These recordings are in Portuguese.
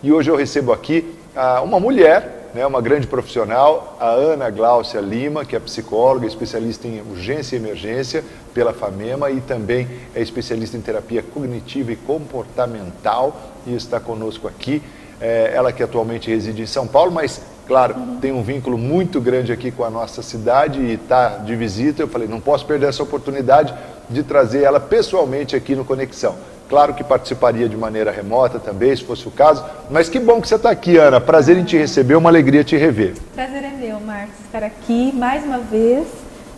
E hoje eu recebo aqui uma mulher, né, uma grande profissional, a Ana Gláucia Lima, que é psicóloga, especialista em urgência e emergência pela FAMEMA e também é especialista em terapia cognitiva e comportamental e está conosco aqui. Ela que atualmente reside em São Paulo, mas, claro, tem um vínculo muito grande aqui com a nossa cidade e está de visita. Eu falei, não posso perder essa oportunidade de trazer ela pessoalmente aqui no Conexão. Claro que participaria de maneira remota também, se fosse o caso, mas que bom que você está aqui, Ana. Prazer em te receber, uma alegria te rever. Prazer é meu, Marcos, estar aqui mais uma vez,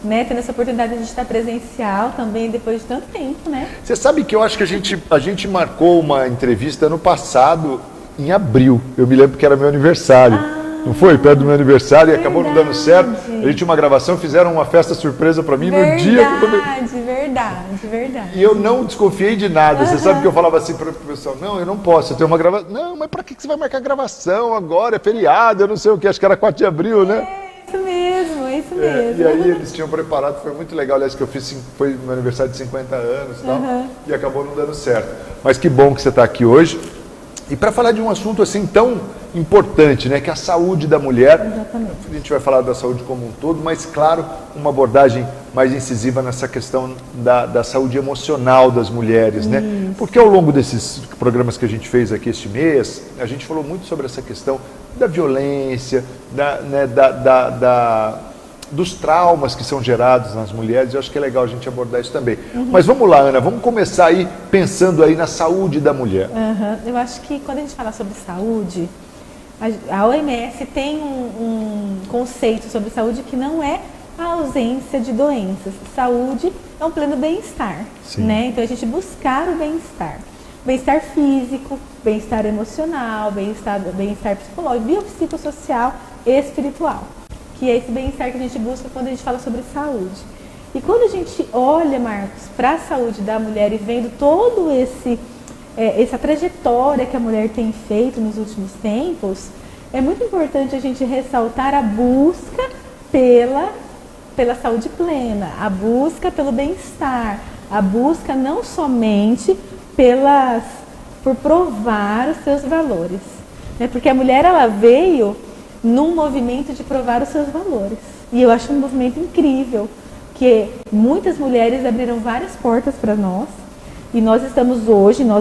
né, tendo essa oportunidade de estar presencial também depois de tanto tempo, né? Você sabe que eu acho que a gente marcou uma entrevista ano passado, em abril. Eu me lembro que era meu aniversário. Não foi? Perto do meu aniversário, e acabou não dando certo. A gente tinha uma gravação, fizeram uma festa surpresa para mim no dia que Verdade. E eu não desconfiei de nada. Você sabe que eu falava assim para o pessoal, não, eu não posso, eu tenho uma gravação. Não, mas para que você vai marcar gravação agora? É feriado, eu não sei o que, acho que era 4 de abril, né? É isso mesmo. E aí eles tinham preparado, foi muito legal, aliás, que eu fiz, foi meu aniversário de 50 anos e tal, e acabou não dando certo. Mas que bom que você está aqui hoje. E para falar de um assunto assim tão importante, né, que é a saúde da mulher. Exatamente. A gente vai falar da saúde como um todo, mas claro, uma abordagem mais incisiva nessa questão da saúde emocional das mulheres, né? Porque ao longo desses programas que a gente fez aqui este mês, a gente falou muito sobre essa questão da violência, dos traumas que são gerados nas mulheres. Eu acho que é legal a gente abordar isso também. Mas vamos lá, Ana, vamos começar aí pensando aí na saúde da mulher. Eu acho que quando a gente fala sobre saúde, a OMS tem um conceito sobre saúde que não é a ausência de doenças. Saúde é um pleno bem-estar, né? Então a gente buscar o bem-estar. Bem-estar físico, bem-estar emocional, bem-estar psicológico, biopsicossocial e espiritual. Que é esse bem-estar que a gente busca quando a gente fala sobre saúde. E quando a gente olha, Marcos, para a saúde da mulher e vendo todo essa trajetória que a mulher tem feito nos últimos tempos, é muito importante a gente ressaltar a busca pela saúde plena, a busca pelo bem-estar, a busca não somente por provar os seus valores, né? Porque a mulher, ela veio num movimento de provar os seus valores. E eu acho um movimento incrível, que muitas mulheres abriram várias portas para nós, e nós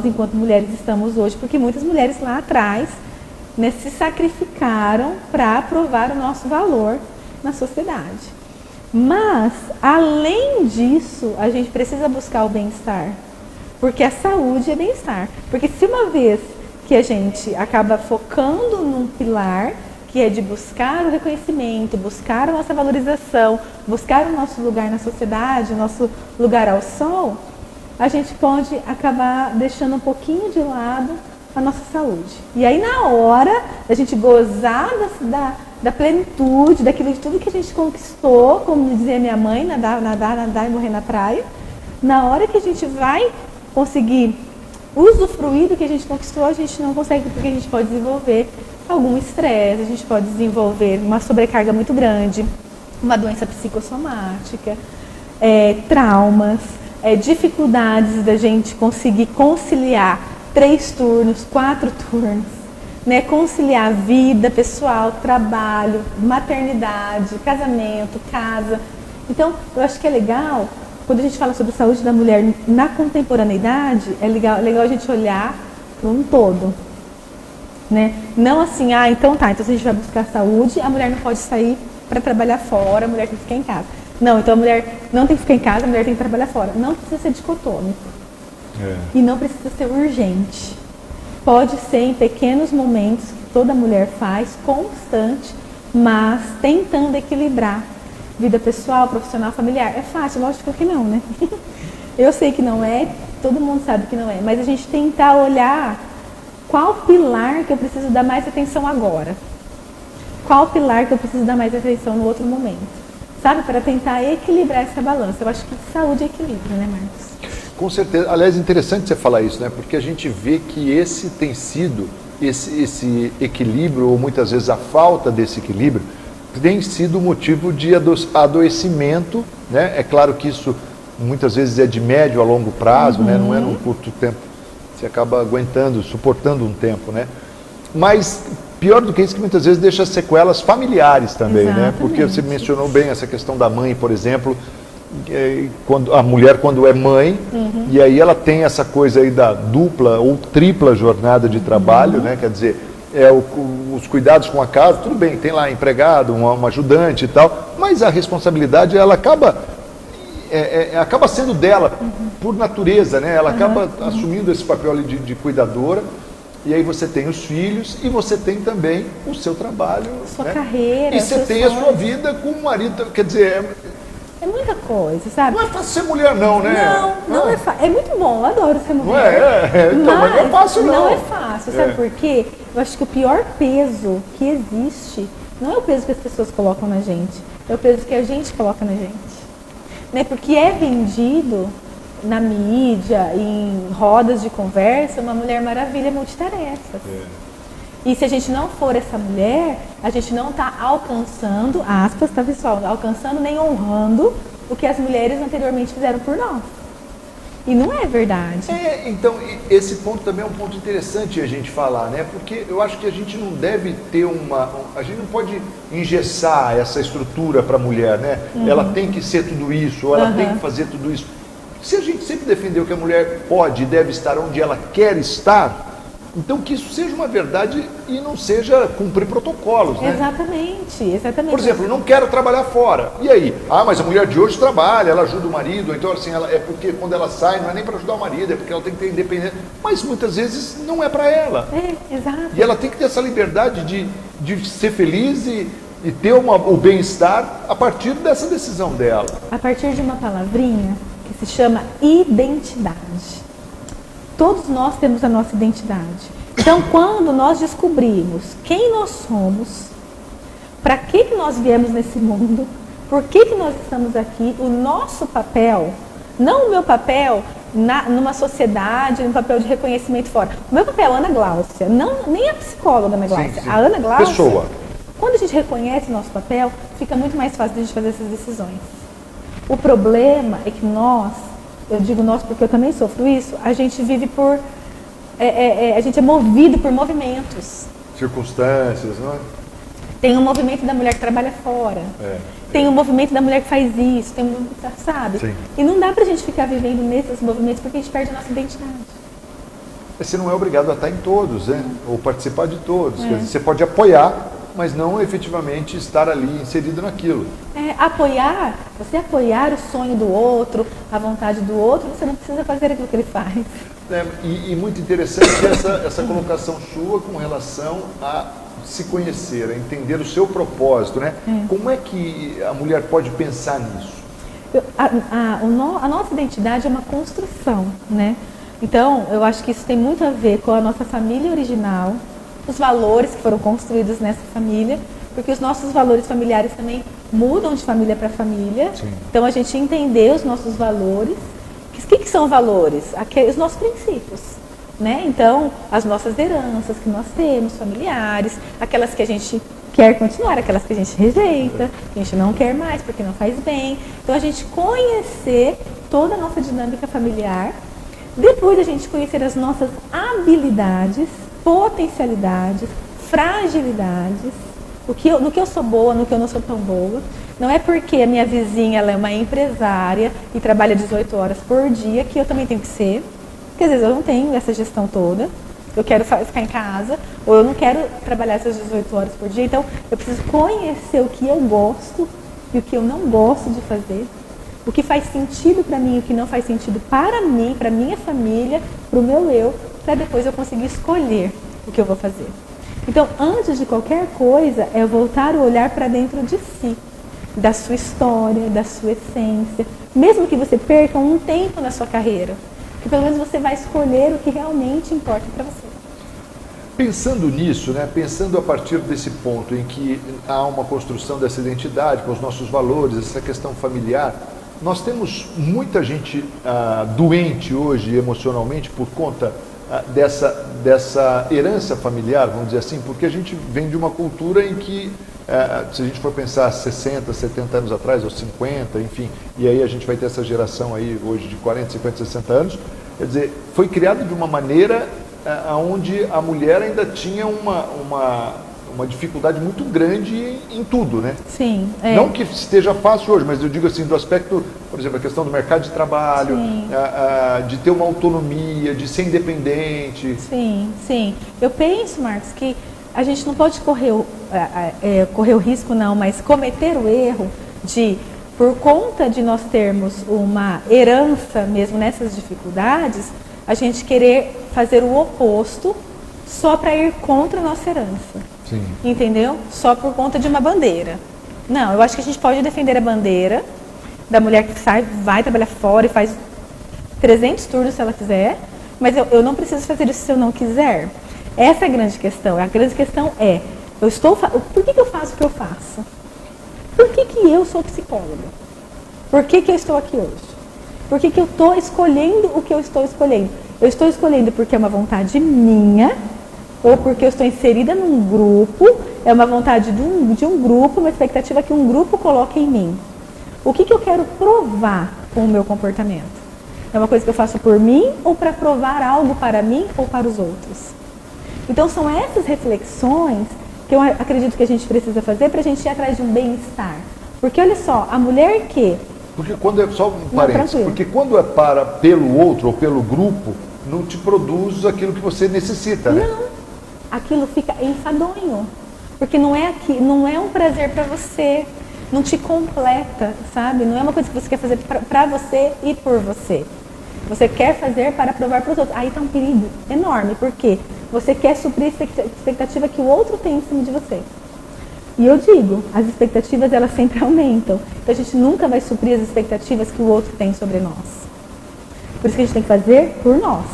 enquanto mulheres estamos hoje, porque muitas mulheres lá atrás, né, se sacrificaram para provar o nosso valor na sociedade. Mas, além disso, a gente precisa buscar o bem-estar, porque a saúde é bem-estar. Porque se uma vez que a gente acaba focando num pilar, que é de buscar o reconhecimento, buscar a nossa valorização, buscar o nosso lugar na sociedade, o nosso lugar ao sol, a gente pode acabar deixando um pouquinho de lado a nossa saúde. E aí, na hora da gente gozar da plenitude, daquilo de tudo que a gente conquistou, como dizia minha mãe, nadar e morrer na praia, na hora que a gente vai conseguir usufruir do que a gente conquistou, a gente não consegue, porque a gente pode desenvolver algum estresse, a gente pode desenvolver uma sobrecarga muito grande, uma doença psicossomática, traumas, dificuldades da gente conseguir conciliar 3 turnos, 4 turnos, né? Conciliar vida pessoal, trabalho, maternidade, casamento, casa. Então, eu acho que é legal, quando a gente fala sobre saúde da mulher na contemporaneidade, é legal a gente olhar para um todo. Né? Não assim, então a gente vai buscar saúde, a mulher não pode sair para trabalhar fora, a mulher tem que ficar em casa. Não, então a mulher não tem que ficar em casa, a mulher tem que trabalhar fora. Não precisa ser dicotômico. E não precisa ser urgente. Pode ser em pequenos momentos que toda mulher faz, constante, mas tentando equilibrar vida pessoal, profissional, familiar. É fácil, lógico que não, né? Eu sei que não é, todo mundo sabe que não é, mas a gente tentar olhar qual pilar que eu preciso dar mais atenção agora? Qual pilar que eu preciso dar mais atenção no outro momento? Sabe? Para tentar equilibrar essa balança. Eu acho que saúde é equilíbrio, né, Marcos? Com certeza. Aliás, interessante você falar isso, né? Porque a gente vê que esse tem sido, esse equilíbrio, ou muitas vezes a falta desse equilíbrio, tem sido motivo de adoecimento, né? É claro que isso muitas vezes é de médio a longo prazo, né? Não é num curto tempo. Você acaba aguentando, suportando um tempo, né? Mas pior do que isso, que muitas vezes deixa sequelas familiares também, né? Exatamente. Porque você mencionou bem essa questão da mãe, por exemplo, quando a mulher quando é mãe, e aí ela tem essa coisa aí da dupla ou tripla jornada de trabalho, né? Quer dizer, os cuidados com a casa, tudo bem, tem lá empregado, uma ajudante e tal, mas a responsabilidade ela acaba sendo dela por natureza, né? Ela acaba assumindo esse papel ali de cuidadora. E aí você tem os filhos e você tem também o seu trabalho, sua né? carreira, e você tem a sua vida com o marido, quer dizer, é muita coisa, sabe? não é fácil ser mulher não, né? Não é fácil. É muito bom, eu adoro ser mulher. Não é? Então, mas não é fácil não. Não é fácil, sabe por quê? Eu acho que o pior peso que existe não é o peso que as pessoas colocam na gente, é o peso que a gente coloca na gente. Né? Porque é vendido na mídia, em rodas de conversa, uma Mulher Maravilha multitarefas. E se a gente não for essa mulher, a gente não está alcançando, aspas, tá pessoal, alcançando nem honrando o que as mulheres anteriormente fizeram por nós. E não é verdade. Então, esse ponto também é um ponto interessante a gente falar, né? Porque eu acho que a gente não deve ter a gente não pode engessar essa estrutura para a mulher, né? Ela tem que ser tudo isso, ou ela tem que fazer tudo isso. Se a gente sempre defendeu que a mulher pode e deve estar onde ela quer estar, então que isso seja uma verdade e não seja cumprir protocolos, né? Exatamente. Por exemplo, não quero trabalhar fora. E aí? Mas a mulher de hoje trabalha, ela ajuda o marido, então assim, é porque quando ela sai não é nem para ajudar o marido, é porque ela tem que ter independência. Mas muitas vezes não é para ela. Exato. E ela tem que ter essa liberdade de ser feliz e ter o bem-estar a partir dessa decisão dela. A partir de uma palavrinha que se chama identidade. Todos nós temos a nossa identidade. Então, quando nós descobrimos quem nós somos, para que nós viemos nesse mundo, por que nós estamos aqui, o nosso papel, não o meu papel numa sociedade, no papel de reconhecimento fora. O meu papel é Ana Gláucia, nem a psicóloga Ana Gláucia, sim. a Ana Gláucia. Pessoa. Quando a gente reconhece o nosso papel, fica muito mais fácil de a gente fazer essas decisões. O problema é que nós, eu digo nós porque eu também sofro isso, a gente vive a gente é movido por movimentos. Circunstâncias, não é? Tem um movimento da mulher que trabalha fora. Tem um movimento da mulher que faz isso, sabe? Sim. E não dá pra gente ficar vivendo nesses movimentos porque a gente perde a nossa identidade. Você não é obrigado a estar em todos, né? Ou participar de todos. Quer dizer, você pode apoiar, mas não efetivamente estar ali inserido naquilo. Você apoiar o sonho do outro, a vontade do outro, você não precisa fazer aquilo que ele faz. E muito interessante essa colocação sua com relação a se conhecer, a entender o seu propósito, né? Como é que a mulher pode pensar nisso? A nossa identidade é uma construção, né? Então, eu acho que isso tem muito a ver com a nossa família original, os valores que foram construídos nessa família, porque os nossos valores familiares também mudam de família para família. Sim. Então, a gente entender os nossos valores. O que são valores? Os nossos princípios, né? Então, as nossas heranças que nós temos, familiares, aquelas que a gente quer continuar, aquelas que a gente rejeita, que a gente não quer mais porque não faz bem. Então, a gente conhecer toda a nossa dinâmica familiar, depois a gente conhecer as nossas habilidades, potencialidades, fragilidades, no que eu sou boa, no que eu não sou tão boa. Não é porque a minha vizinha ela é uma empresária e trabalha 18 horas por dia que eu também tenho que ser. Porque às vezes eu não tenho essa gestão toda. Eu quero ficar em casa, ou eu não quero trabalhar essas 18 horas por dia. Então, eu preciso conhecer o que eu gosto e o que eu não gosto de fazer. O que faz sentido para mim e o que não faz sentido para mim, para minha família, para o meu eu, para depois eu conseguir escolher o que eu vou fazer. Então, antes de qualquer coisa, é voltar o olhar para dentro de si, da sua história, da sua essência. Mesmo que você perca um tempo na sua carreira, que pelo menos você vai escolher o que realmente importa para você. Pensando nisso, né, pensando a partir desse ponto em que há uma construção dessa identidade, com os nossos valores, essa questão familiar, nós temos muita gente doente hoje emocionalmente por conta dessa herança familiar, vamos dizer assim, porque a gente vem de uma cultura em que, se a gente for pensar 60, 70 anos atrás, ou 50, enfim, e aí a gente vai ter essa geração aí hoje de 40, 50, 60 anos, quer dizer, foi criado de uma maneira onde a mulher ainda tinha uma dificuldade muito grande em tudo, né? Sim. Não que esteja fácil hoje, mas eu digo assim, do aspecto, por exemplo, a questão do mercado de trabalho, de ter uma autonomia, de ser independente. Sim, sim. Eu penso, Marcos, que a gente não pode correr o risco, não, mas cometer o erro de, por conta de nós termos uma herança mesmo nessas dificuldades, a gente querer fazer o oposto só para ir contra a nossa herança. Sim. Entendeu? Só por conta de uma bandeira. Não, eu acho que a gente pode defender a bandeira da mulher que sai, vai trabalhar fora e faz 300 turnos se ela quiser, mas eu não preciso fazer isso se eu não quiser. Essa é a grande questão. A grande questão é, por que eu faço o que eu faço? Por que eu sou psicóloga? Por que eu estou aqui hoje? Por que eu estou escolhendo o que eu estou escolhendo? Eu estou escolhendo porque é uma vontade minha, ou porque eu estou inserida num grupo, é uma vontade de um grupo, uma expectativa que um grupo coloca em mim. O que eu quero provar com o meu comportamento? É uma coisa que eu faço por mim ou para provar algo para mim ou para os outros? Então são essas reflexões que eu acredito que a gente precisa fazer para a gente ir atrás de um bem-estar. Porque olha só, a mulher que... Porque quando é só um parênteses, porque quando é pelo outro ou pelo grupo, não te produz aquilo que você necessita, né? Não, aquilo fica enfadonho. Porque não é um prazer para você, não te completa, sabe? Não é uma coisa que você quer fazer para você e por você. Você quer fazer para provar para os outros. Aí está um perigo enorme, porque você quer suprir a expectativa que o outro tem em cima de você. E eu digo, as expectativas elas sempre aumentam. Então a gente nunca vai suprir as expectativas que o outro tem sobre nós. Por isso que a gente tem que fazer por nós,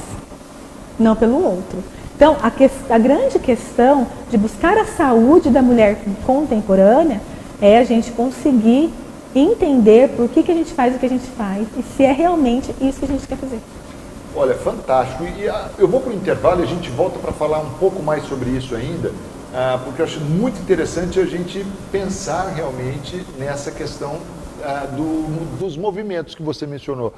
não pelo outro. Então a grande questão de buscar a saúde da mulher contemporânea é a gente conseguir entender por que a gente faz o que a gente faz e se é realmente isso que a gente quer fazer. Olha, fantástico. E eu vou para o intervalo e a gente volta para falar um pouco mais sobre isso ainda, porque eu acho muito interessante a gente pensar realmente nessa questão dos movimentos que você mencionou.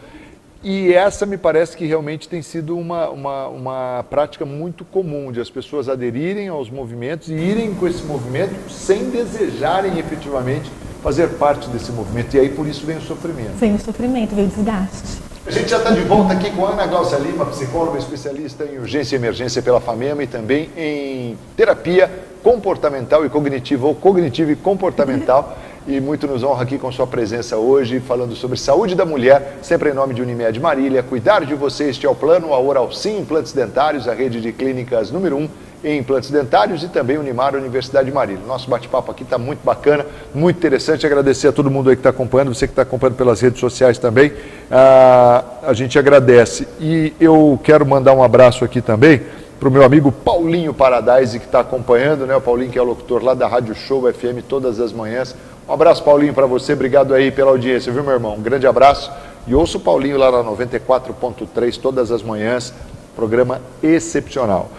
E essa me parece que realmente tem sido uma prática muito comum, de as pessoas aderirem aos movimentos e irem com esse movimento sem desejarem efetivamente fazer parte desse movimento. E aí por isso vem o sofrimento. Vem o sofrimento, vem o desgaste. A gente já está de volta aqui com a Ana Gláucia Lima, psicóloga especialista em urgência e emergência pela FAMEMA e também em terapia comportamental e cognitiva, ou cognitiva e comportamental. E muito nos honra aqui com sua presença hoje, falando sobre saúde da mulher, sempre em nome de Unimed Marília. Cuidar de você, este é o plano, a Oral Sim Implantes Dentários, a rede de clínicas número 1 em implantes dentários, e também Unimar, Universidade de Marília. Nosso bate-papo aqui está muito bacana, muito interessante. Agradecer a todo mundo aí que está acompanhando, você que está acompanhando pelas redes sociais também. A gente agradece. E eu quero mandar um abraço aqui também para o meu amigo Paulinho Paradise, que está acompanhando, né? O Paulinho, que é o locutor lá da Rádio Show FM todas as manhãs. Um abraço, Paulinho, para você. Obrigado aí pela audiência, viu, meu irmão? Um grande abraço. E ouça o Paulinho lá na 94.3 todas as manhãs. Programa excepcional.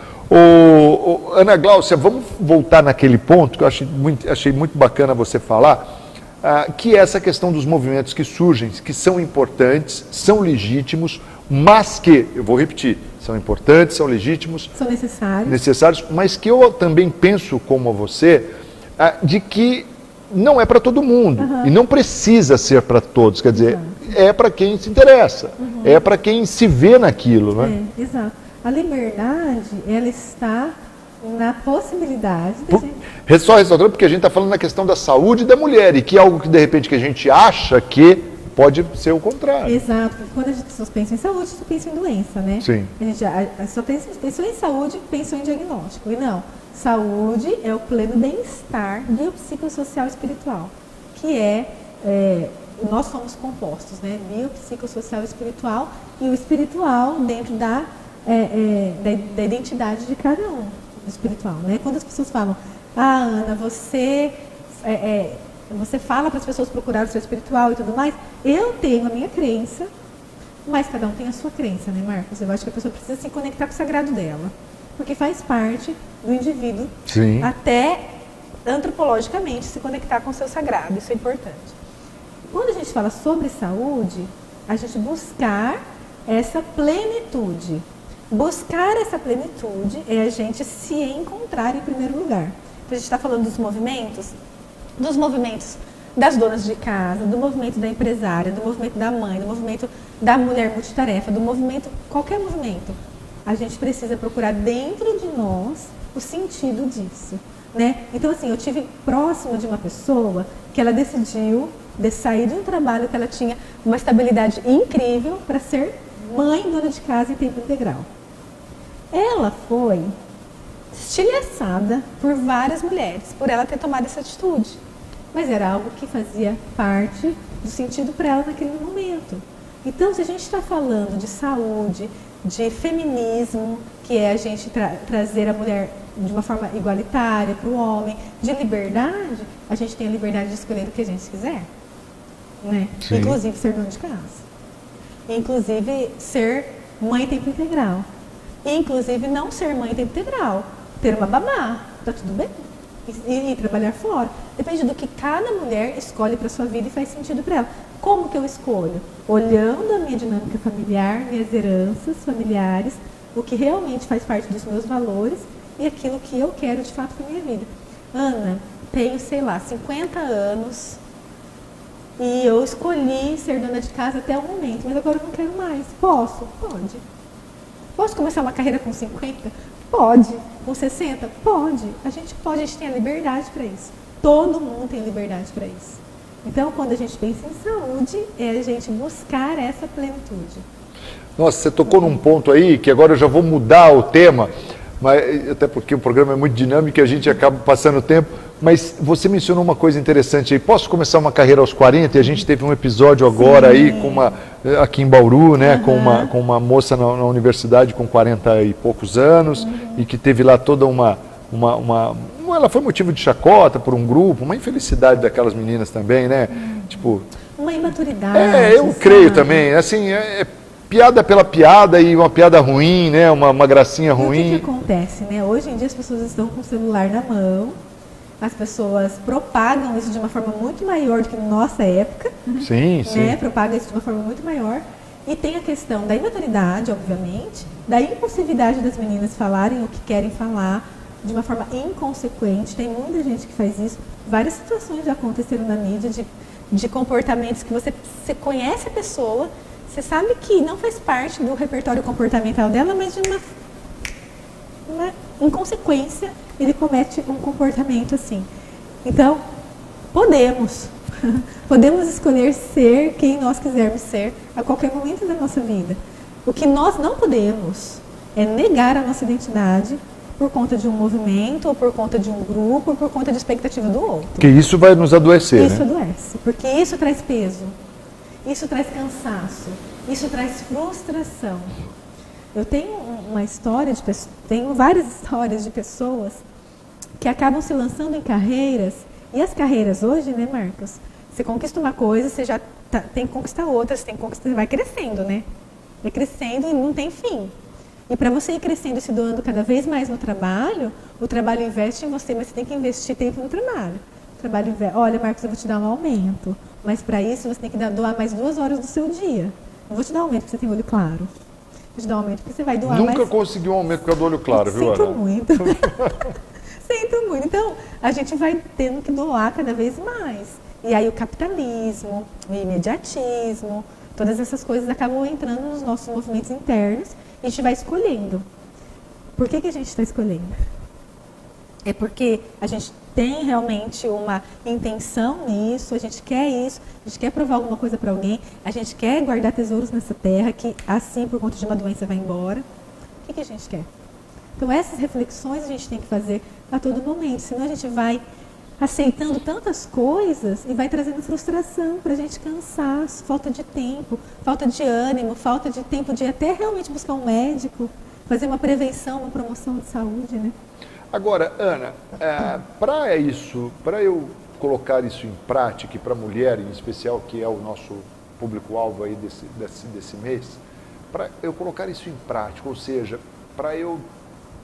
Ana Gláucia, vamos voltar naquele ponto que eu achei muito bacana você falar, que é essa questão dos movimentos que surgem, que são importantes, são legítimos, mas que, eu vou repetir, são importantes, são legítimos, são necessários, mas que eu também penso, como você, de que não é para todo mundo, e não precisa ser para todos, quer dizer, é para quem se interessa, é para quem se vê naquilo, né? Exato. A liberdade, ela está na possibilidade Só ressaltando, porque a gente está falando na questão da saúde da mulher, e que é algo que, de repente, que a gente acha que pode ser o contrário. Exato. Quando as pessoas pensam em saúde, só pensam em doença, né? Sim. A gente só pensou em saúde, pensou em diagnóstico. E não, saúde é o pleno bem-estar biopsicossocial espiritual, que nós somos compostos, né? Biopsicossocial espiritual, e o espiritual dentro da identidade de cada um, espiritual, né? Quando as pessoas falam, Ana, você fala para as pessoas procurar o seu espiritual e tudo mais, eu tenho a minha crença, mas cada um tem a sua crença, né, Marcos? Eu acho que a pessoa precisa se conectar com o sagrado dela, porque faz parte do indivíduo, sim, até antropologicamente se conectar com o seu sagrado, isso é importante. Quando a gente fala sobre saúde, a gente buscar essa plenitude. buscar essa plenitude é a gente se encontrar em primeiro lugar. Então, a gente está falando dos movimentos das donas de casa, do movimento da empresária, do movimento da mãe, do movimento da mulher multitarefa, do movimento, qualquer movimento. A gente precisa procurar dentro de nós o sentido disso, né? Então, assim, eu tive próximo de uma pessoa que ela decidiu sair de um trabalho que ela tinha uma estabilidade incrível para ser mãe, dona de casa em tempo integral. Ela foi estilhaçada por várias mulheres, por ela ter tomado essa atitude. Mas era algo que fazia parte do sentido para ela naquele momento. Então, se a gente está falando de saúde, de feminismo, que é a gente trazer a mulher de uma forma igualitária para o homem, de liberdade, a gente tem a liberdade de escolher o que a gente quiser, né? Inclusive ser dona de casa, inclusive ser mãe em tempo integral, inclusive não ser mãe em tempo integral, ter uma babá, tá tudo bem, e trabalhar fora. Depende do que cada mulher escolhe para sua vida e faz sentido para ela. Como que eu escolho? Olhando a minha dinâmica familiar, minhas heranças familiares, o que realmente faz parte dos meus valores e aquilo que eu quero de fato para minha vida. Ana, tenho, sei lá, 50 anos e eu escolhi ser dona de casa até o momento, mas agora eu não quero mais. Posso? Pode. Posso começar uma carreira com 50? Pode. Com 60? Pode. A gente tem a liberdade para isso. Todo mundo tem liberdade para isso. Então, quando a gente pensa em saúde, é a gente buscar essa plenitude. Nossa, você tocou num ponto aí que agora eu já vou mudar o tema, mas, até porque o programa é muito dinâmico e a gente acaba passando o tempo, mas você mencionou uma coisa interessante aí. Posso começar uma carreira aos 40? E a gente teve um episódio agora aí aqui em Bauru, né, com uma moça na universidade com 40 e poucos anos e que teve lá toda ela foi motivo de chacota por um grupo, uma infelicidade daquelas meninas também, né? Tipo, uma imaturidade. Eu creio também, assim, piada pela piada e uma piada ruim, né? Uma gracinha ruim. O que acontece, né? Hoje em dia as pessoas estão com o celular na mão, as pessoas propagam isso de uma forma muito maior do que na nossa época. Sim, sim. Né? Propagam isso de uma forma muito maior. E tem a questão da imaturidade, obviamente, da impulsividade das meninas falarem o que querem falar, de uma forma inconsequente. Tem muita gente que faz isso. Várias situações já aconteceram na mídia de comportamentos que você conhece a pessoa, você sabe que não faz parte do repertório comportamental dela, mas de uma inconsequência ele comete um comportamento assim. Então, podemos escolher ser quem nós quisermos ser a qualquer momento da nossa vida. O que nós não podemos é negar a nossa identidade por conta de um movimento, ou por conta de um grupo, ou por conta de expectativa do outro. Porque isso vai nos adoecer, Isso né? adoece, porque isso traz peso, isso traz cansaço, isso traz frustração. Eu tenho uma história tenho várias histórias de pessoas que acabam se lançando em carreiras, e as carreiras hoje, né, Marcos? Você conquista uma coisa, você já tem que conquistar outra, você vai crescendo, né? Vai crescendo e não tem fim. E para você ir crescendo e se doando cada vez mais no trabalho, o trabalho investe em você, mas você tem que investir tempo no trabalho. O trabalho investe, olha, Marcos, eu vou te dar um aumento, mas para isso você tem que doar mais 2 horas do seu dia. Não vou te dar um aumento porque você tem olho claro. Vou te dar um aumento porque você vai doar mais... Nunca consegui um aumento por causa do olho claro, viu, Ana? Sinto muito. Sinto muito. Então, a gente vai tendo que doar cada vez mais. E aí o capitalismo, o imediatismo, todas essas coisas acabam entrando nos nossos movimentos internos. A gente vai escolhendo. Por que a gente está escolhendo? É porque a gente tem realmente uma intenção nisso, a gente quer isso, a gente quer provar alguma coisa para alguém, a gente quer guardar tesouros nessa terra que assim, por conta de uma doença, vai embora. O que a gente quer? Então, essas reflexões a gente tem que fazer a todo momento, senão a gente vai aceitando tantas coisas e vai trazendo frustração para a gente, cansaço, falta de tempo, falta de ânimo, falta de tempo de até realmente buscar um médico, fazer uma prevenção, uma promoção de saúde, né? Agora, Ana, para eu colocar isso em prática, e para a mulher em especial, que é o nosso público-alvo aí desse mês, para eu colocar isso em prática, ou seja, para eu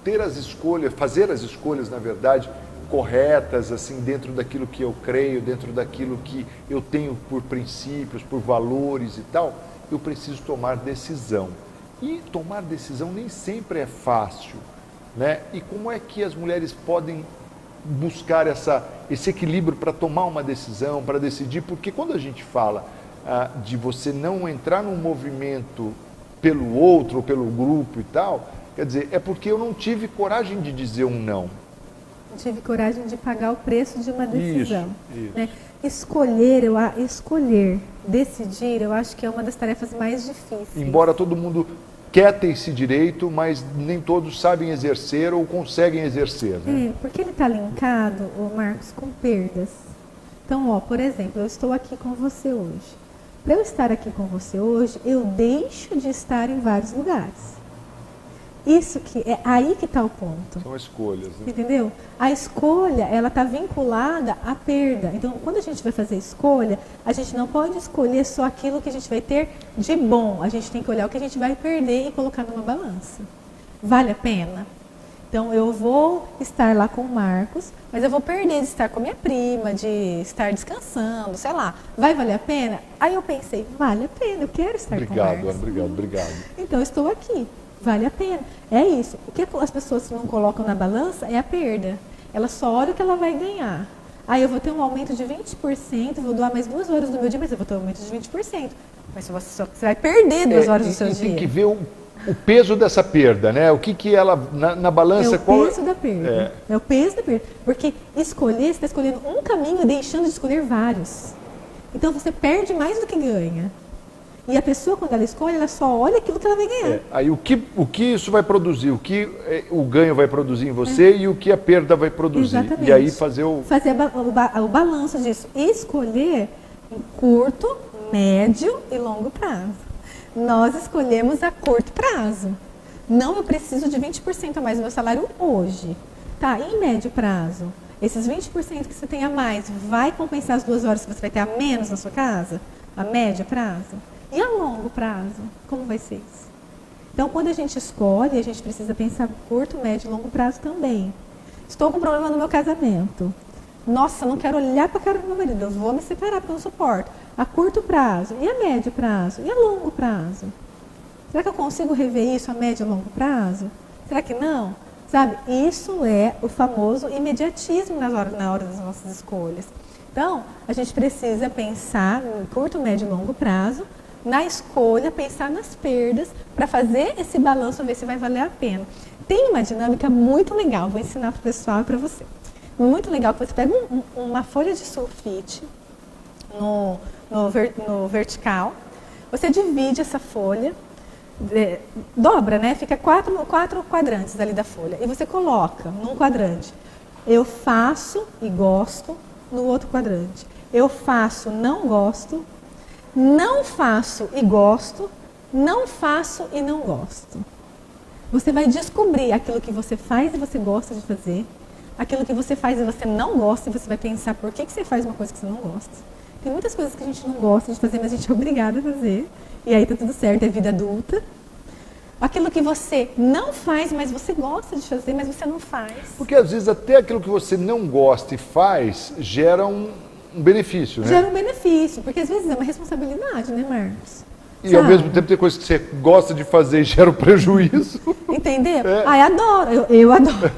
ter as escolhas, fazer as escolhas, na verdade, corretas, assim, dentro daquilo que eu creio, dentro daquilo que eu tenho por princípios, por valores e tal, eu preciso tomar decisão. E tomar decisão nem sempre é fácil, né? E como é que as mulheres podem buscar esse equilíbrio para tomar uma decisão, para decidir? Porque quando a gente fala de você não entrar num movimento pelo outro, ou pelo grupo e tal, quer dizer, é porque eu não tive coragem de dizer um não. Não tive coragem de pagar o preço de uma decisão. Isso. Né? Escolher, decidir, eu acho que é uma das tarefas mais difíceis. Embora todo mundo quer ter esse direito, mas nem todos sabem exercer ou conseguem exercer. Né? Porque ele está linkado, Marcos, com perdas. Então, por exemplo, eu estou aqui com você hoje. Para eu estar aqui com você hoje, eu deixo de estar em vários lugares. Isso que é aí que está o ponto. São escolhas. Né? Entendeu? A escolha, ela está vinculada à perda. Então, quando a gente vai fazer escolha, a gente não pode escolher só aquilo que a gente vai ter de bom. A gente tem que olhar o que a gente vai perder e colocar numa balança. Vale a pena? Então, eu vou estar lá com o Marcos, mas eu vou perder de estar com a minha prima, de estar descansando, sei lá. Vai valer a pena? Aí eu pensei, vale a pena, eu quero estar com o Marcos. Obrigado. Então, eu estou aqui. Vale a pena. É isso. O que as pessoas não colocam na balança é a perda. Ela só olha o que ela vai ganhar. Aí eu vou ter um aumento de 20%, vou doar mais 2 horas do meu dia, mas eu vou ter um aumento de 20%. Mas você vai perder 2 horas do seu dia. Tem que ver o peso dessa perda, né? O que ela, na balança... É o peso da perda. É o peso da perda. Porque escolher, você está escolhendo um caminho, deixando de escolher vários. Então você perde mais do que ganha. E a pessoa, quando ela escolhe, ela só olha aquilo que ela vai ganhar. Aí o que isso vai produzir, o que o ganho vai produzir em você e o que a perda vai produzir. Exatamente. E aí fazer o balanço disso. Escolher em curto, médio e longo prazo. Nós escolhemos a curto prazo. Não, eu preciso de 20% a mais do meu salário hoje. Tá, e em médio prazo? Esses 20% que você tem a mais vai compensar as 2 horas que você vai ter a menos na sua casa? A médio prazo? E a longo prazo? Como vai ser isso? Então, quando a gente escolhe, a gente precisa pensar curto, médio e longo prazo também. Estou com problema no meu casamento. Nossa, não quero olhar para a cara do meu marido, eu vou me separar porque eu não suporto. A curto prazo, e a médio prazo, e a longo prazo? Será que eu consigo rever isso a médio e longo prazo? Será que não? Sabe, isso é o famoso imediatismo na hora das nossas escolhas. Então, a gente precisa pensar no curto, médio e longo prazo, na escolha, pensar nas perdas, para fazer esse balanço, ver se vai valer a pena. Tem uma dinâmica muito legal, vou ensinar para o pessoal e para você. Muito legal, que você pega uma folha de sulfite no vertical, você divide essa folha, dobra, né? Fica quatro quadrantes ali da folha, e você coloca num quadrante, eu faço e gosto, no outro quadrante, eu faço, não gosto, não faço e gosto, não faço e não gosto. Você vai descobrir aquilo que você faz e você gosta de fazer, aquilo que você faz e você não gosta, e você vai pensar por que você faz uma coisa que você não gosta. Tem muitas coisas que a gente não gosta de fazer, mas a gente é obrigado a fazer, e aí tá tudo certo, é vida adulta. Aquilo que você não faz, mas você gosta de fazer, mas você não faz. Porque às vezes até aquilo que você não gosta e faz gera um benefício, né? Gera um benefício, porque às vezes é uma responsabilidade, né, Marcos? E sabe? Ao mesmo tempo tem coisas que você gosta de fazer e gera um prejuízo. Entendeu? Ai, adoro, eu adoro.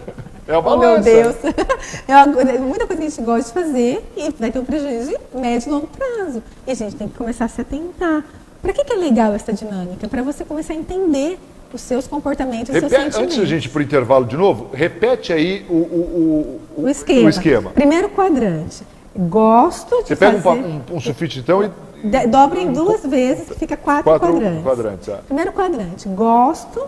É uma oh, meu balança. Deus. Muita coisa que a gente gosta de fazer e vai ter um prejuízo de médio e longo prazo. E a gente tem que começar a se atentar. Para que é legal essa dinâmica? Para você começar a entender os seus comportamentos, os seus sentimentos. Antes da gente ir para o intervalo de novo, repete aí o esquema. Primeiro quadrante. Gosto de Você pega fazer... um sulfite então e... dobra em 2 vezes, que fica 4 quadrantes. Primeiro quadrante. Gosto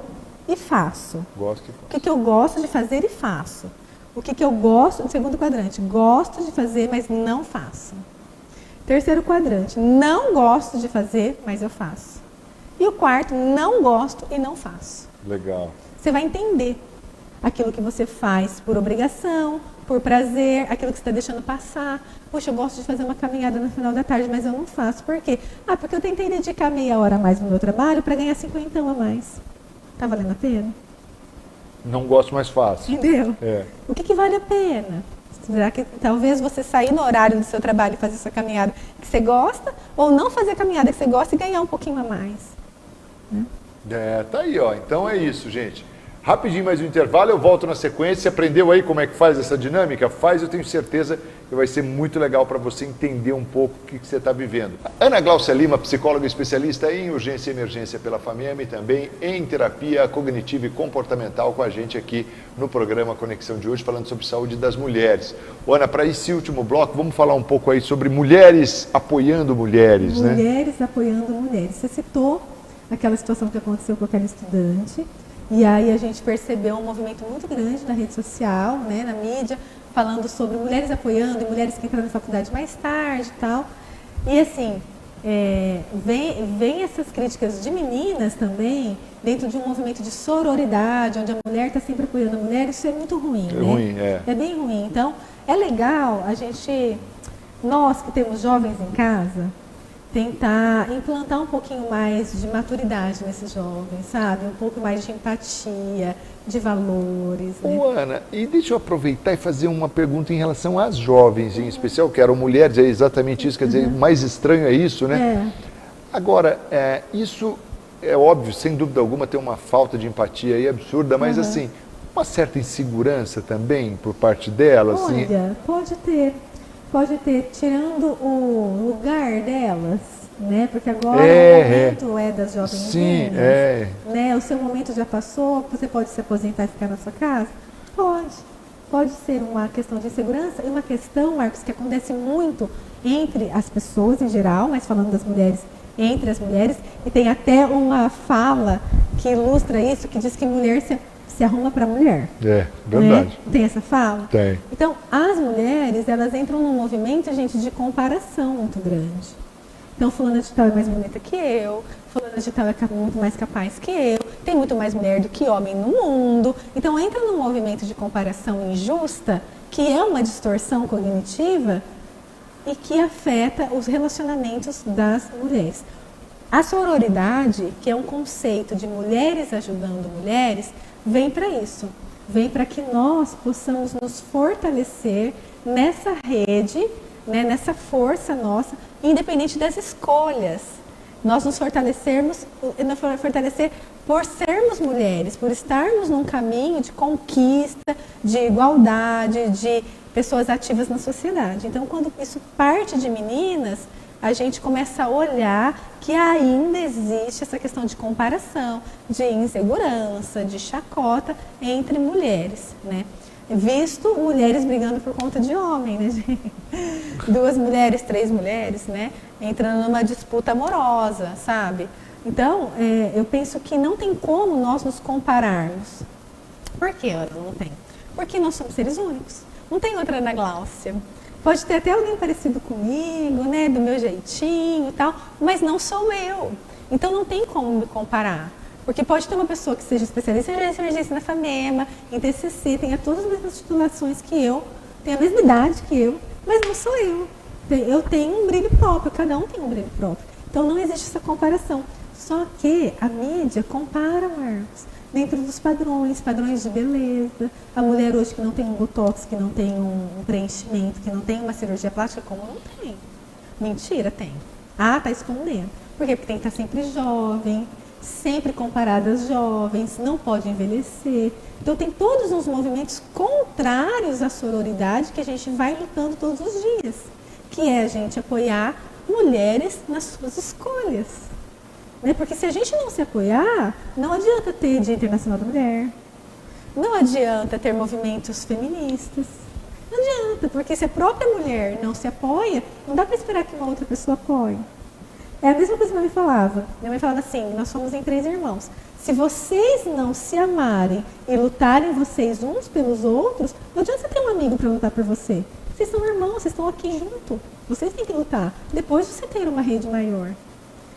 e faço. Gosto e faço. O que eu gosto de fazer e faço. O que eu gosto... Segundo quadrante. Gosto de fazer, mas não faço. Terceiro quadrante. Não gosto de fazer, mas eu faço. E o quarto, não gosto e não faço. Legal. Você vai entender aquilo que você faz por obrigação, por prazer, aquilo que você está deixando passar. Poxa, eu gosto de fazer uma caminhada no final da tarde, mas eu não faço. Por quê? Porque eu tentei dedicar meia hora a mais no meu trabalho para ganhar 50 a mais. Tá valendo a pena? Não gosto, mas faço. Entendeu? É. O que vale a pena? Será que talvez você sair no horário do seu trabalho e fazer sua caminhada que você gosta, ou não fazer a caminhada que você gosta e ganhar um pouquinho a mais? Né? Tá aí, ó. Então é isso, gente. Rapidinho mais um intervalo, eu volto na sequência. Você aprendeu aí como é que faz essa dinâmica? Faz, eu tenho certeza que vai ser muito legal para você entender um pouco o que você está vivendo. Ana Gláucia Lima, psicóloga especialista em urgência e emergência pela FAMEMA e também em terapia cognitiva e comportamental com a gente aqui no programa Conexão de hoje, falando sobre saúde das mulheres. Ana, para esse último bloco, vamos falar um pouco aí sobre mulheres apoiando mulheres, né? Mulheres apoiando mulheres. Você citou aquela situação que aconteceu com aquela estudante. E aí a gente percebeu um movimento muito grande na rede social, né, na mídia, falando sobre mulheres apoiando e mulheres que entraram na faculdade mais tarde e tal. E assim, vem essas críticas de meninas também, dentro de um movimento de sororidade, onde a mulher está sempre apoiando a mulher, isso é muito ruim, né? Ruim, É bem ruim. Então, é legal a gente, nós que temos jovens em casa, tentar implantar um pouquinho mais de maturidade nesses jovens, sabe? Um pouco mais de empatia, de valores, né? Ana, e deixa eu aproveitar e fazer uma pergunta em relação às jovens, em especial, que eram mulheres, é exatamente isso, quer dizer, o mais estranho é isso, né? Agora, isso é óbvio, sem dúvida alguma, tem uma falta de empatia aí absurda, mas assim, uma certa insegurança também por parte delas. Olha, assim. pode ter, tirando o lugar delas, né? Porque agora o momento é das jovens sim, meninas, né? O seu momento já passou, você pode se aposentar e ficar na sua casa? Pode ser uma questão de insegurança e uma questão, Marcos, que acontece muito entre as pessoas em geral, mas falando das mulheres, entre as mulheres, e tem até uma fala que ilustra isso, que diz que mulher se arruma para mulher. Verdade. Né? Tem essa fala? Tem. Então, as mulheres, elas entram num movimento, gente, de comparação muito grande. Então, fulana de tal é mais bonita que eu, fulana de tal é muito mais capaz que eu, tem muito mais mulher do que homem no mundo. Então, entra num movimento de comparação injusta, que é uma distorção cognitiva e que afeta os relacionamentos das mulheres. A sororidade, que é um conceito de mulheres ajudando mulheres, vem para isso. Vem para que nós possamos nos fortalecer nessa rede, né, nessa força nossa, independente das escolhas. Nós nos fortalecer por sermos mulheres, por estarmos num caminho de conquista, de igualdade, de pessoas ativas na sociedade. Então, quando isso parte de meninas, a gente começa a olhar que ainda existe essa questão de comparação, de insegurança, de chacota entre mulheres, né? Visto mulheres brigando por conta de homem, né, gente? 2 mulheres, 3 mulheres, né? Entrando numa disputa amorosa, sabe? Então, eu penso que não tem como nós nos compararmos. Por que, Ana, não tem? Porque nós somos seres únicos. Não tem outra Ana Gláucia. Pode ter até alguém parecido comigo, né, do meu jeitinho e tal, mas não sou eu. Então não tem como me comparar. Porque pode ter uma pessoa que seja especialista em emergência na FAMEMA, em TCC, tenha todas as mesmas titulações que eu, tenha a mesma idade que eu, mas não sou eu. Eu tenho um brilho próprio, cada um tem um brilho próprio. Então não existe essa comparação. Só que a mídia compara, Marcos, dentro dos padrões de beleza. A mulher hoje que não tem um botox, que não tem um preenchimento, que não tem uma cirurgia plástica, como não tem? Mentira, tem. Tá escondendo. Por quê? Porque tem que estar sempre jovem, sempre comparada às jovens, não pode envelhecer. Então tem todos uns movimentos contrários à sororidade que a gente vai lutando todos os dias, que é a gente apoiar mulheres nas suas escolhas. Porque se a gente não se apoiar, não adianta ter Dia Internacional da Mulher, não adianta ter movimentos feministas, não adianta, porque se a própria mulher não se apoia, não dá para esperar que uma outra pessoa apoie. É a mesma coisa que minha mãe falava. Minha mãe falava assim, nós somos em 3 irmãos. Se vocês não se amarem e lutarem vocês uns pelos outros, não adianta você ter um amigo para lutar por você. Vocês são irmãos, vocês estão aqui junto. Vocês têm que lutar. Depois você ter uma rede maior.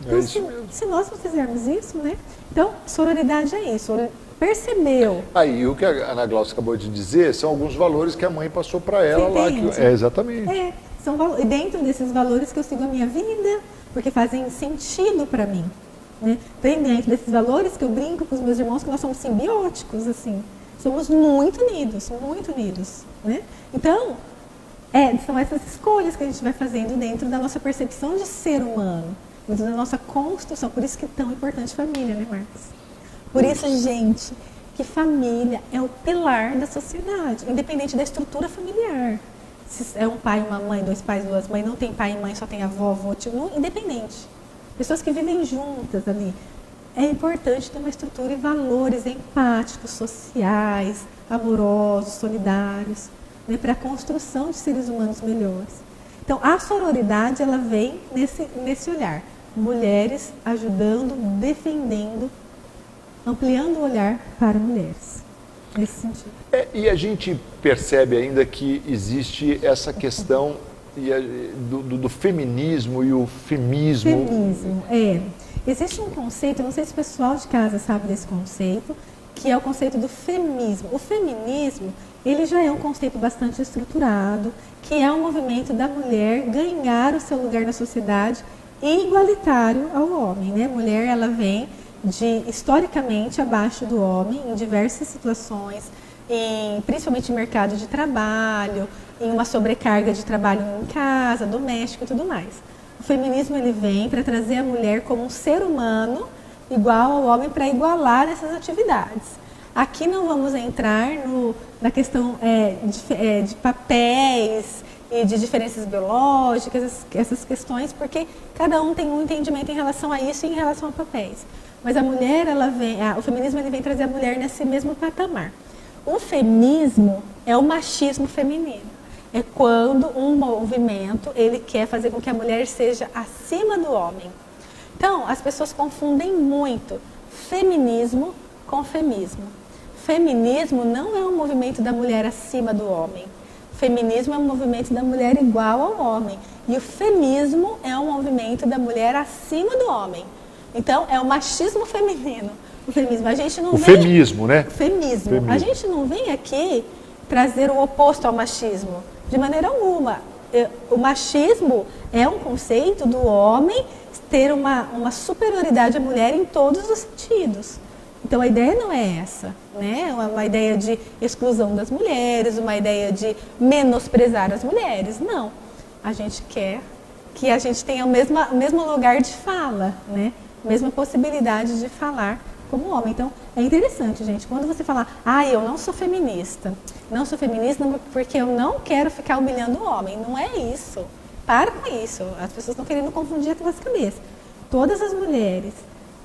Então, se nós não fizermos isso, né? Então, sororidade é isso. Percebeu. Aí, o que a Ana Gláucia acabou de dizer são alguns valores que a mãe passou para ela lá. Exatamente. E dentro desses valores que eu sigo a minha vida, porque fazem sentido para mim. Né? Tem dentro desses valores que eu brinco com os meus irmãos que nós somos simbióticos, assim. Somos muito unidos, né? Então, são essas escolhas que a gente vai fazendo dentro da nossa percepção de ser humano. da nossa construção. Por isso que é tão importante família, né, Marcos? Por isso, gente, que família é o pilar da sociedade, independente da estrutura familiar. Se é um pai, uma mãe, dois pais, duas mães, não tem pai e mãe, só tem avó, avô, tio, independente. Pessoas que vivem juntas ali. É importante ter uma estrutura e valores empáticos, sociais, amorosos, solidários, né, para a construção de seres humanos melhores. Então, a sororidade, ela vem nesse olhar. Mulheres ajudando, defendendo, ampliando o olhar para mulheres. Nesse sentido. E a gente percebe ainda que existe essa questão do feminismo e o femismo. Feminismo, existe um conceito, não sei se o pessoal de casa sabe desse conceito, que é o conceito do feminismo. O feminismo, ele já é um conceito bastante estruturado, que é um movimento da mulher ganhar o seu lugar na sociedade igualitário ao homem, né? A mulher, ela vem historicamente abaixo do homem em diversas situações, principalmente em mercado de trabalho, em uma sobrecarga de trabalho em casa, doméstico e tudo mais. O feminismo, ele vem para trazer a mulher como um ser humano igual ao homem, para igualar essas atividades. Aqui não vamos entrar na questão de papéis e de diferenças biológicas, essas questões, porque cada um tem um entendimento em relação a isso e em relação a papéis. Mas a mulher, o feminismo, ele vem trazer a mulher nesse mesmo patamar. O feminismo é o machismo feminino. É quando um movimento, ele quer fazer com que a mulher seja acima do homem. Então, as pessoas confundem muito feminismo com femismo. Feminismo não é um movimento da mulher acima do homem. Feminismo é um movimento da mulher igual ao homem. E o femismo é um movimento da mulher acima do homem. Então, é o machismo feminino. O feminismo. A gente não vem... Femismo, né? Femismo. A gente não vem aqui trazer o oposto ao machismo. De maneira alguma. O machismo é um conceito do homem ter uma superioridade à mulher em todos os sentidos. Então, a ideia não é essa, né? Uma ideia de exclusão das mulheres, uma ideia de menosprezar as mulheres. Não. A gente quer que a gente tenha o mesmo lugar de fala, né? Mesma possibilidade de falar como homem. Então, é interessante, gente, quando você falar, eu não sou feminista porque eu não quero ficar humilhando o homem. Não é isso. Para com isso. As pessoas estão querendo confundir aqui nas cabeças. Todas as mulheres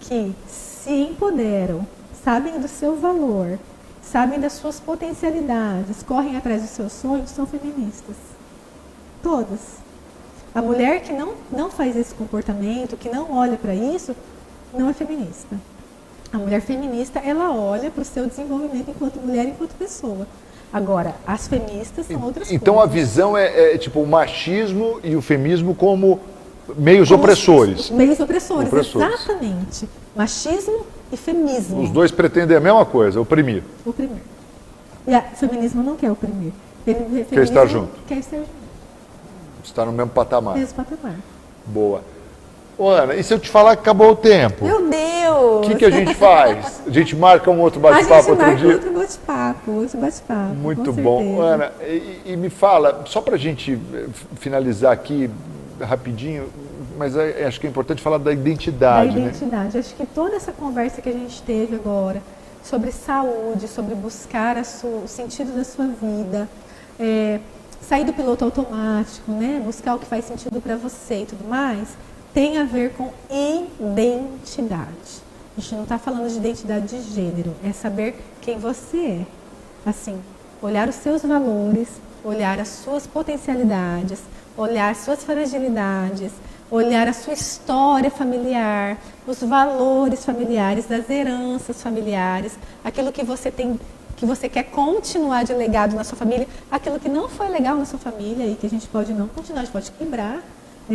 que se empoderam, sabem do seu valor, sabem das suas potencialidades, correm atrás dos seus sonhos, são feministas. Todas. A mulher que não faz esse comportamento, que não olha para isso, não é feminista. A mulher feminista, ela olha para o seu desenvolvimento enquanto mulher, enquanto pessoa. Agora, as feministas são outras coisas. Então a visão é tipo o machismo e o feminismo como meios opressores. Meios opressores, exatamente. Machismo e feminismo. Os dois pretendem a mesma coisa, oprimir. Oprimir. E o feminismo não quer oprimir. Quer estar junto. Quer estar junto. Está no mesmo patamar. Mesmo patamar. Boa. Ô, Ana, e se eu te falar que acabou o tempo? Meu Deus! O que a gente faz? A gente marca um outro bate-papo outro dia? A gente marca outro bate-papo. Muito bom. Ana, e me fala, só para a gente finalizar aqui rapidinho, mas acho que é importante falar da identidade. Da identidade. Né? Acho que toda essa conversa que a gente teve agora, sobre saúde, sobre buscar o sentido da sua vida, sair do piloto automático, né? Buscar o que faz sentido para você e tudo mais, tem a ver com identidade. A gente não está falando de identidade de gênero, é saber quem você é. Assim, olhar os seus valores, olhar as suas potencialidades, olhar as suas fragilidades, olhar a sua história familiar, os valores familiares, das heranças familiares, aquilo que você tem, que você quer continuar de legado na sua família, aquilo que não foi legal na sua família e que a gente pode não continuar, a gente pode quebrar.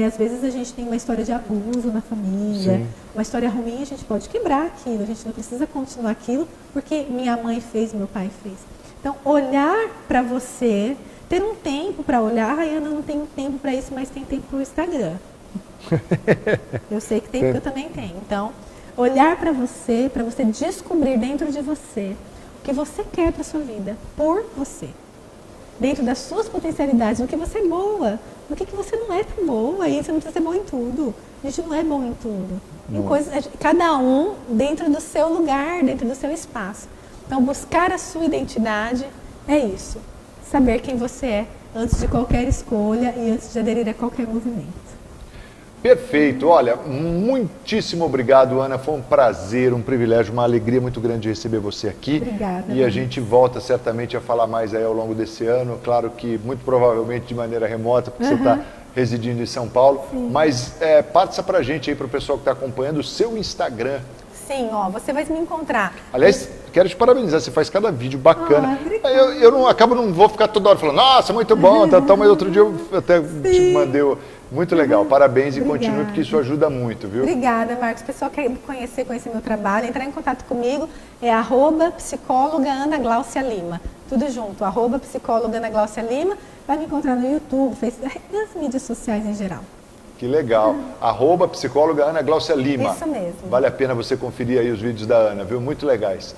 Às vezes a gente tem uma história de abuso na família, sim, uma história ruim, a gente pode quebrar aquilo, a gente não precisa continuar aquilo porque minha mãe fez, meu pai fez. Então, olhar para você, ter um tempo para olhar, Ana, não tenho tempo para isso, mas tem tempo para o Instagram. Eu sei que tem, porque eu também tenho. Então, olhar para você descobrir dentro de você o que você quer para sua vida, por você. dentro das suas potencialidades, no que você é boa, no que você não é tão boa, e você não precisa ser bom em tudo. A gente não é bom em tudo. Em coisas, cada um dentro do seu lugar, dentro do seu espaço. Então, buscar a sua identidade é isso. Saber quem você é antes de qualquer escolha e antes de aderir a qualquer movimento. Perfeito. Olha, muitíssimo obrigado, Ana. Foi um prazer, um privilégio, uma alegria muito grande receber você aqui. Obrigada. E a gente volta certamente a falar mais aí ao longo desse ano. Claro que muito provavelmente de maneira remota, porque você está residindo em São Paulo. Sim. Mas passa pra gente aí, pro pessoal que está acompanhando, o seu Instagram. Sim, ó, você vai me encontrar. Aliás, quero te parabenizar, você faz cada vídeo bacana. Eu não vou ficar toda hora falando, nossa, muito bom, tal, mas outro dia eu até te mandei. Muito legal, parabéns e continue, porque isso ajuda muito, viu? Obrigada, Marcos. O pessoal quer conhecer meu trabalho, entrar em contato comigo, é @psicóloga Ana Gláucia Lima. Tudo junto, @psicóloga Ana Gláucia Lima. Vai me encontrar no YouTube, Facebook, nas mídias sociais em geral. Que legal. @psicóloga Ana Gláucia Lima. Isso mesmo. Vale a pena você conferir aí os vídeos da Ana, viu? Muito legais.